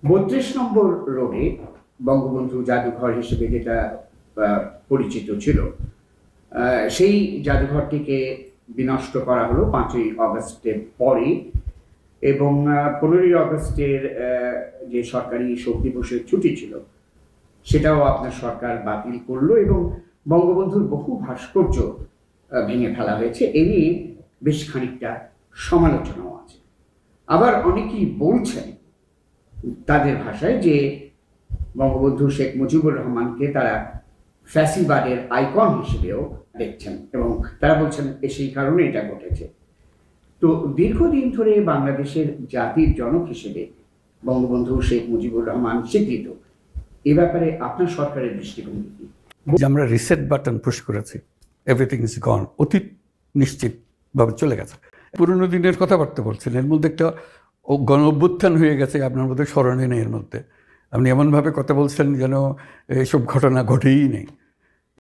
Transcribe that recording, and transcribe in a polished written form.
৩২ নম্বর রোডে বঙ্গবন্ধু জাদুঘর হিসেবে যেটা পরিচিত ছিল, সেই জাদুঘরটিকে বিনষ্ট করা হলো ৫ই অগস্টের পরে, এবং ১৫ই অগস্টের যে সরকারি শোক দিবসের ছুটি ছিল সেটাও আপনার সরকার বাতিল করলো, এবং বঙ্গবন্ধুর বহু ভাস্কর্য ভেঙে ফেলা হয়েছে। এ নিয়ে বেশ খানিকটা সমালোচনাও আছে। আবার অনেকেই বলছেন তাদের ভাষায় যে বঙ্গবন্ধু শেখ মুজিবুর রহমানকে তারা ফ্যাসিবাদের আইকন হিসেবেও দেখছেন, এবং তারা বলছেন সেই কারণে এটা ঘটেছে। তো দীর্ঘদিন ধরে বাংলাদেশের জাতির জনক হিসেবে বঙ্গবন্ধু শেখ মুজিবুর রহমান স্বীকৃত, এ ব্যাপারে আপনার সরকারের দৃষ্টিভঙ্গি কি? আমরা রিসেট বাটন পুশ করেছি, এভরিথিং ইজ গন, অতীত নিশ্চিতভাবে চলে গেছে। পুরনো দিনের কথাবার্তা বলছেন, এর মধ্যে একটা গণ অভ্যুত্থান হয়ে গেছে, আপনার মধ্যে স্মরণে নেই। এর মধ্যে আপনি এমনভাবে কথা বলছেন যেন এসব ঘটনা ঘটেই নেই।